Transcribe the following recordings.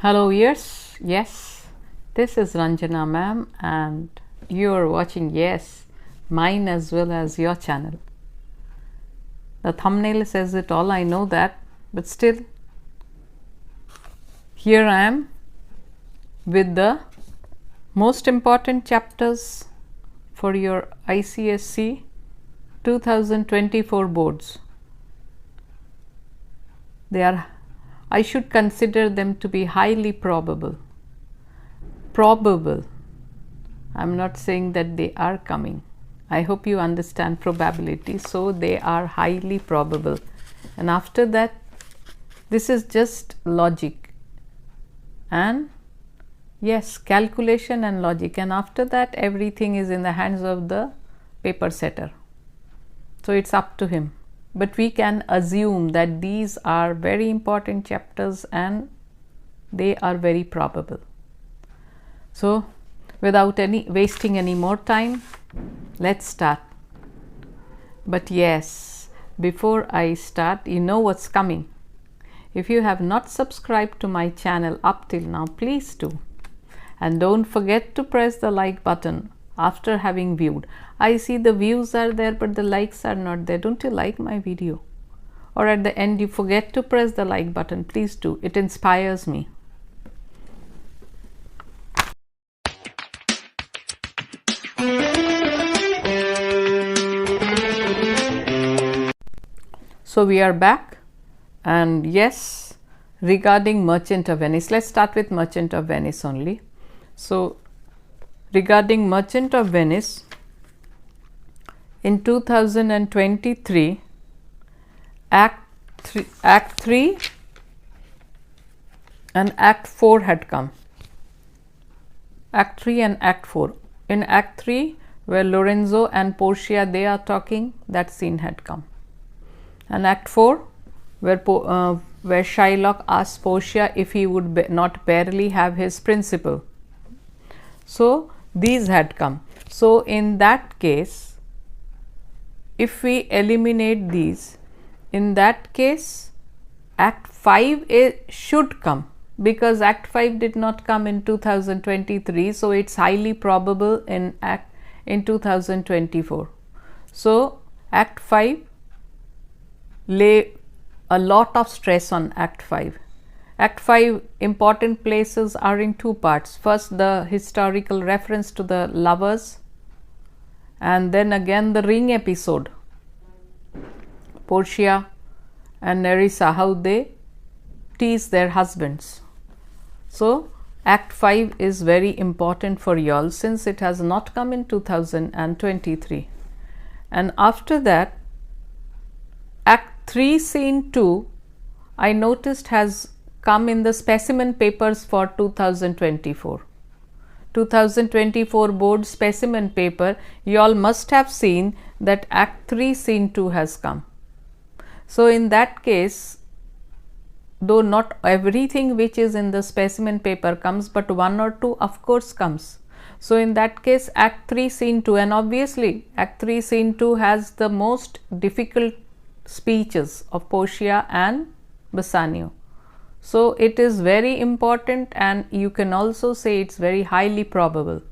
Hello viewers, yes, this is Ranjana ma'am and you are watching, yes, mine as well as your channel. The thumbnail says it all, I know that, but still here I am with the most important chapters for your ICSE 2024 boards. I should consider them to be highly probable. Probable. I'm not saying that they are coming. I hope you understand probability. So they are highly probable. And after that, this is just logic. And yes, calculation and logic. And after that, everything is in the hands of the paper setter. So it's up to him. But we can assume that these are very important chapters and they are very probable. So without wasting any more time, let's start. But yes, before I start, you know what's coming. If you have not subscribed to my channel up till now, please do. And don't forget to press the like button after having viewed. I see the views are there but the likes are not there. Don't you like my video? Or at the end you forget to press the like button. Please do. It inspires me. So we are back, and yes, regarding Merchant of Venice, let's start with Merchant of Venice only. So regarding Merchant of Venice, in 2023, Act 3 and Act 4 had come. Act 3 and Act 4. In Act 3, where Lorenzo and Portia, they are talking, that scene had come. And Act 4, where Shylock asks Portia if he would not barely have his principal. So these had come. So in that case, if we eliminate these, in that case Act 5 should come, because Act 5 did not come in 2023, so it's highly probable in 2024. So Act 5 lay a lot of stress on Act 5. Act 5 important places are in two parts. First, the historical reference to the lovers, and then again the ring episode. Portia and Nerissa, how they tease their husbands. So Act 5 is very important for y'all since it has not come in 2023. And after that, Act 3 Scene 2, I noticed has come in the specimen papers for 2024. 2024 board specimen paper, you all must have seen that Act 3 Scene 2 has come. So in that case, though not everything which is in the specimen paper comes, but one or two of course comes. So in that case, Act 3 Scene 2, and obviously Act 3 Scene 2 has the most difficult speeches of Portia and Bassanio. So it is very important, and you can also say it's very highly probable.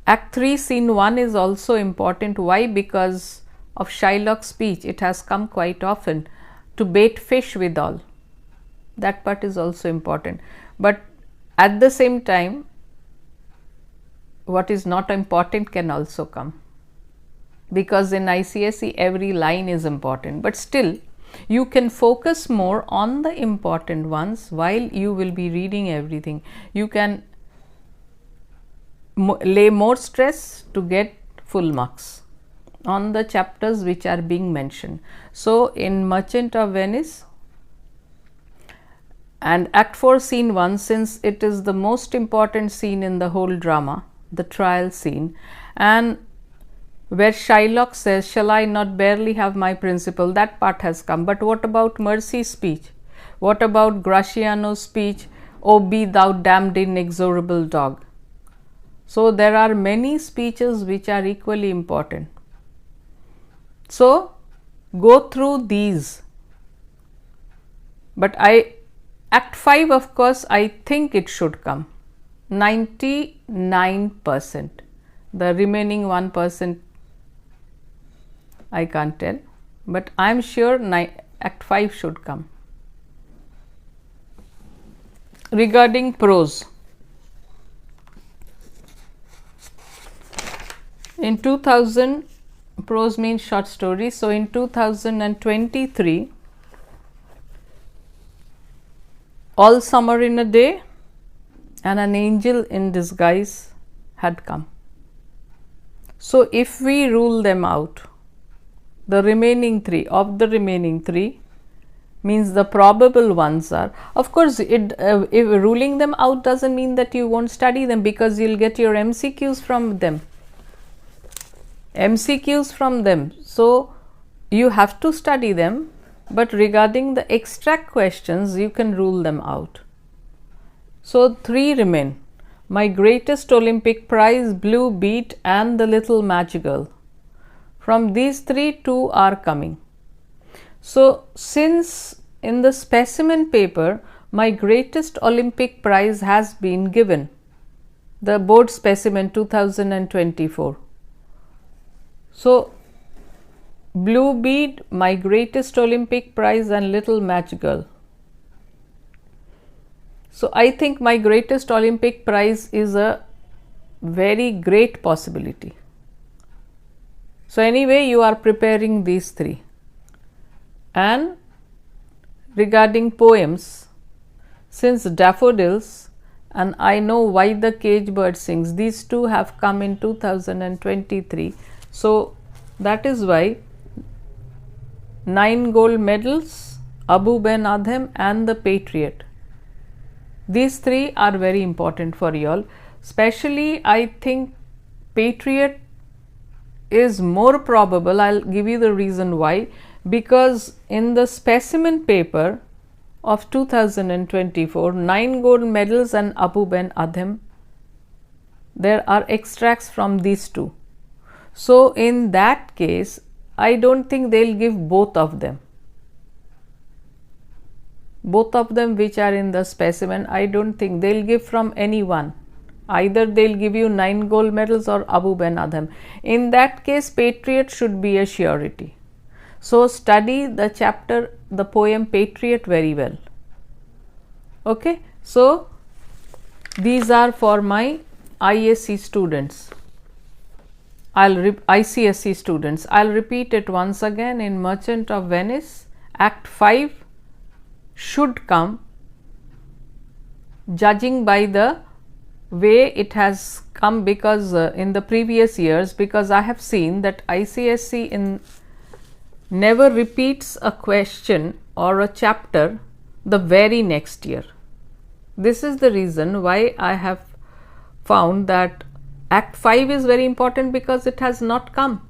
Act 3 Scene 1 is also important. Why? Because of Shylock's speech. It has come quite often, to bait fish withal. That part is also important. But at the same time, what is not important can also come, because in ICSE every line is important. But still, you can focus more on the important ones while you will be reading everything. You can lay more stress to get full marks on the chapters which are being mentioned. So in Merchant of Venice and Act 4 Scene 1, since it is the most important scene in the whole drama, the trial scene, and where Shylock says, "Shall I not barely have my principal?" that part has come. But what about Mercy's speech? What about Graciano's speech, "Oh, be thou damned inexorable dog"? So there are many speeches which are equally important. So go through these. But Act 5, of course, I think it should come 99%. The remaining 1% I can't tell, but I am sure Act 5 should come. Regarding prose, in 2000, prose means short story. So, in 2023, All Summer in a Day and An Angel in Disguise had come. So, if we rule them out, the remaining three means the probable ones are, of course, if ruling them out doesn't mean that you won't study them, because you'll get your MCQs from them. So, you have to study them, but regarding the extract questions, you can rule them out. So, 3 remain: My Greatest Olympic Prize, Blue Beat and The Little Match Girl. From these 3, 2 are coming. So, since in the specimen paper, My Greatest Olympic Prize has been given, the board specimen 2024. So, Blue Bead, My Greatest Olympic Prize and Little Match Girl. So, I think My Greatest Olympic Prize is a very great possibility. So, anyway, you are preparing these 3. And regarding poems, since Daffodils and I Know Why the Cage Bird Sings, these 2 have come in 2023. So, that is why 9 gold medals, Abu Ben Adhem and The Patriot. These 3 are very important for you all. Especially, I think Patriot is more probable. I'll give you the reason why. Because in the specimen paper of 2024, 9 gold medals and Abu Ben Adhem, there are extracts from these 2. So, in that case, I don't think they'll give both of them. Both of them which are in the specimen, I don't think they'll give from any one. Either they'll give you 9 gold medals or Abu Ben Adhem. In that case, Patriot should be a surety. So, study the chapter, the poem Patriot very well. Okay. So, these are for my ISC students. ICSE students. I'll repeat it once again. In Merchant of Venice, Act 5 should come, judging by the way it has come, because in the previous years, because I have seen that ICSE never repeats a question or a chapter the very next year. This is the reason why I have found that Act 5 is very important, because it has not come.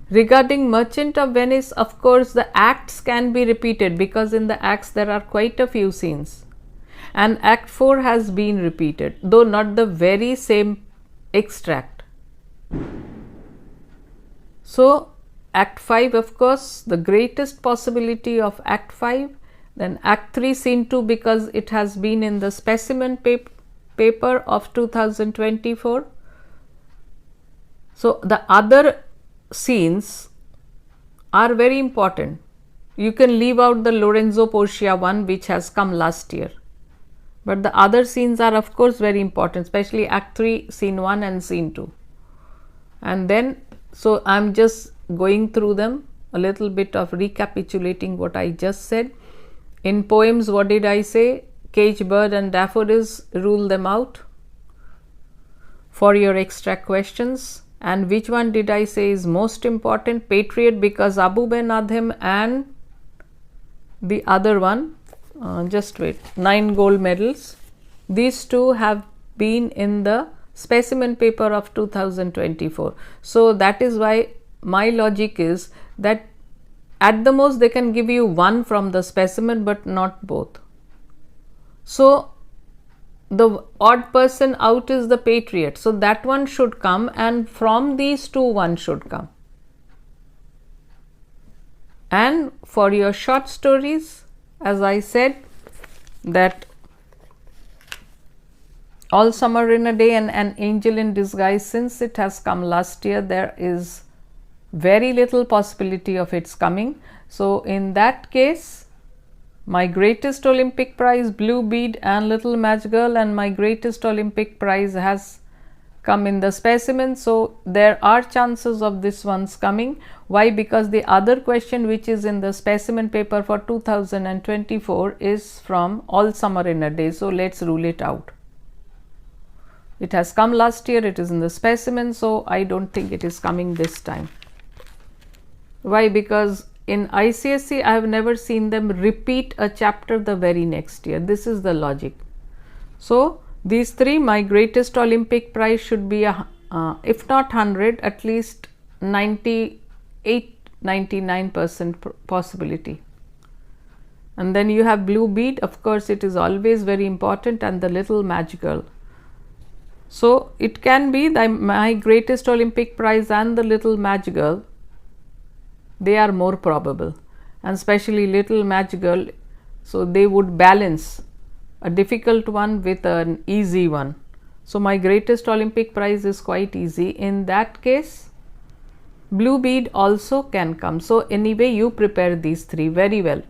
Regarding Merchant of Venice, of course, the acts can be repeated, because in the acts there are quite a few scenes. And Act 4 has been repeated, though not the very same extract. So, Act 5, of course, the greatest possibility of Act 5. Then Act 3, Scene 2, because it has been in the specimen paper of 2024. So, the other scenes are very important. You can leave out the Lorenzo Porcia one, which has come last year. But the other scenes are, of course, very important, especially Act 3, Scene 1 and Scene 2. And then, so I am just going through them, a little bit of recapitulating what I just said. In poems, what did I say? Cage Bird and Daffodils, rule them out for your extra questions. And which one did I say is most important? Patriot, because Abu Ben Adhem and the other one, just wait, 9 gold medals. These 2 have been in the specimen paper of 2024. So, that is why my logic is that at the most they can give you 1 from the specimen, but not both. So, the odd person out is the Patriot. So, that one should come, and from these 2, 1 should come. And for your short stories, as I said, that All Summer in a Day and An Angel in Disguise, since it has come last year, there is very little possibility of its coming. So in that case, My Greatest Olympic Prize, Blue Bead and Little Match Girl, and My Greatest Olympic Prize has come in the specimen. So there are chances of this one's coming. Why? Because the other question which is in the specimen paper for 2024 is from All Summer in a Day. So let's rule it out. It has come last year, it is in the specimen, so I don't think it is coming this time. Why? Because in ICSE I have never seen them repeat a chapter the very next year. This is the logic. So these three, My Greatest Olympic Prize should be a, if not 100, at least 98-99% possibility. And then you have Blue Bead, of course it is always very important, and the Little Match Girl. So it can be the My Greatest Olympic Prize and the Little Match Girl, they are more probable, and especially Little Match Girl, so they would balance a difficult one with an easy one. So My Greatest Olympic Prize is quite easy. In that case, Blue Bead also can come. So anyway, you prepare these three very well.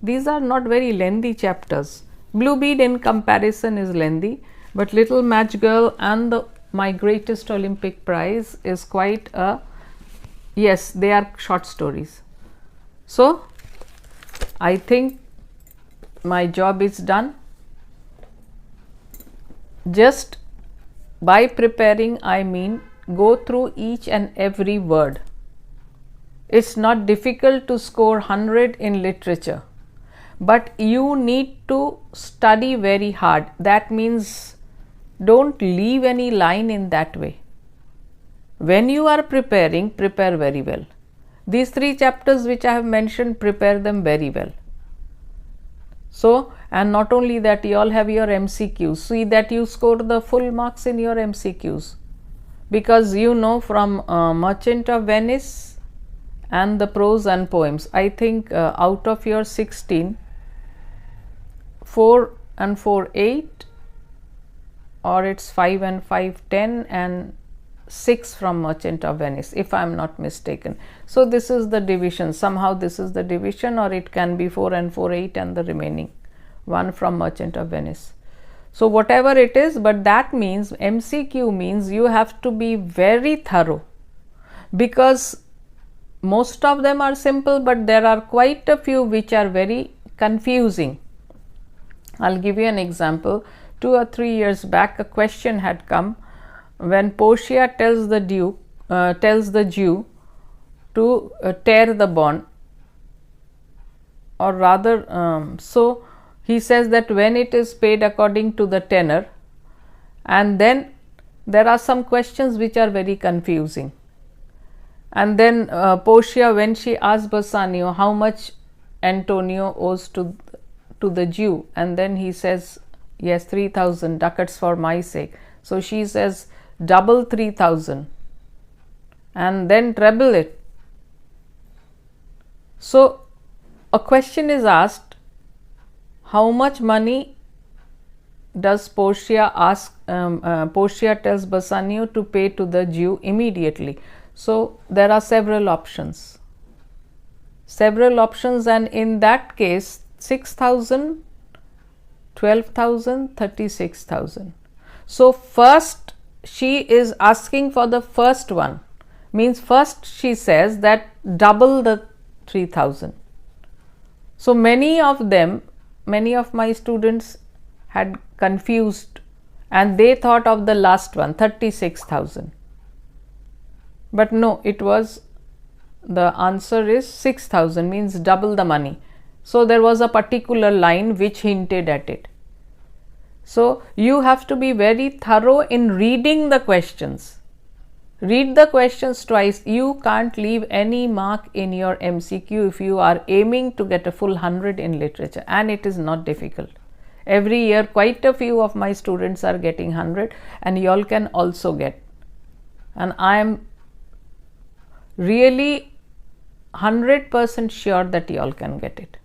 These are not very lengthy chapters. Blue Bead in comparison is lengthy, but Little Match Girl and the My Greatest Olympic Prize is quite a, yes, they are short stories. So I think my job is done. Just by preparing, I mean go through each and every word. It's not difficult to score 100 in literature, but you need to study very hard. That means don't leave any line in that way. When you are preparing, prepare very well. These three chapters which I have mentioned, prepare them very well. So, and not only that, you all have your MCQs. See that you score the full marks in your MCQs, because you know from Merchant of Venice and the prose and poems, I think out of your 16, 4 and 4, 8, or it's 5 and 5, 10, and 6 from Merchant of Venice, if I am not mistaken. So this is the division. Somehow this is the division, or it can be 4 and 4, 8, and the remaining 1 from Merchant of Venice. So whatever it is, but that means MCQ means you have to be very thorough, because most of them are simple, but there are quite a few which are very confusing. I'll give you an example. 2 or 3 years back, a question had come when Portia tells the Jew to tear the bond, or rather, so he says that when it is paid according to the tenor, and then there are some questions which are very confusing. And then Portia, when she asks Bassanio how much Antonio owes to the Jew, and then he says, yes, 3,000 ducats for my sake. So she says double 3,000 and then treble it. So a question is asked, how much money does Portia ask? Portia tells Bassanio to pay to the Jew immediately. So there are several options, and in that case 6,000, 12,000, 36,000. So first she is asking for the first one, means first she says that double the 3,000. So many of my students had confused and they thought of the last one, 36,000. But no, it was, the answer is 6,000, means double the money. So there was a particular line which hinted at it. So you have to be very thorough in reading the questions. Read the questions twice. You can't leave any mark in your MCQ if you are aiming to get a full 100 in literature, and it is not difficult. Every year quite a few of my students are getting 100, and you all can also get. And I am really 100% sure that you all can get it.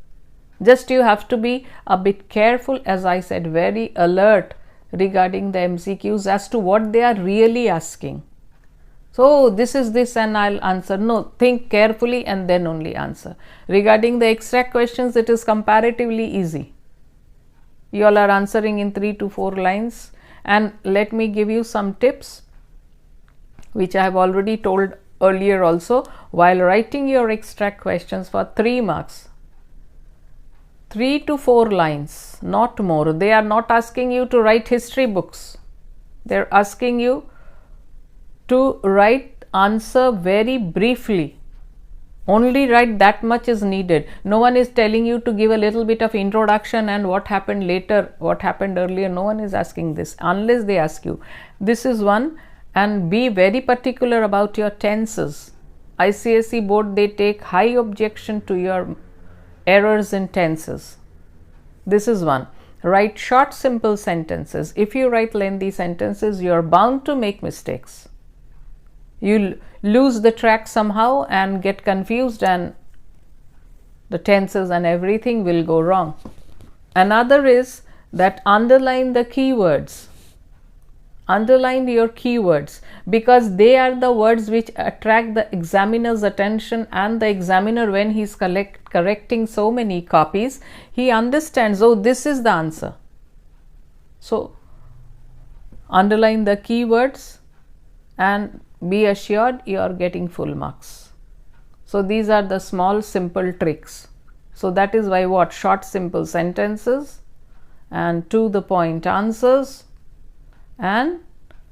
Just you have to be a bit careful, as I said, very alert regarding the MCQs as to what they are really asking. So this is this and I'll answer. No, think carefully and then only answer. Regarding the extract questions, it is comparatively easy. You all are answering in 3 to 4 lines, and let me give you some tips which I have already told earlier also. While writing your extract questions for 3 marks, 3 to 4 lines, not more. They are not asking you to write history books. They are asking you to write answer very briefly. Only write that much is needed. No one is telling you to give a little bit of introduction and what happened later, what happened earlier. No one is asking this unless they ask you. This is one. And be very particular about your tenses. ICSE board, they take high objection to your errors in tenses. This is one. Write short simple sentences. If you write lengthy sentences, you are bound to make mistakes. You'll lose the track somehow and get confused, and the tenses and everything will go wrong. Another is that underline the keywords. Underline your keywords, because they are the words which attract the examiner's attention, and the examiner, when he is correcting so many copies, he understands, oh, this is the answer. So underline the keywords and be assured you are getting full marks. So these are the small simple tricks. So that is why what? Short simple sentences and to the point answers, and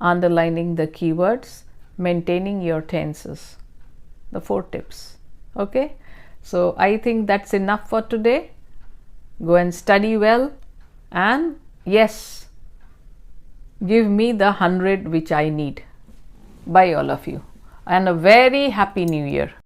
underlining the keywords, maintaining your tenses. The 4 tips. Okay. So I think that's enough for today. Go and study well, and yes, give me the 100 which I need. Bye all of you, and a very happy new year.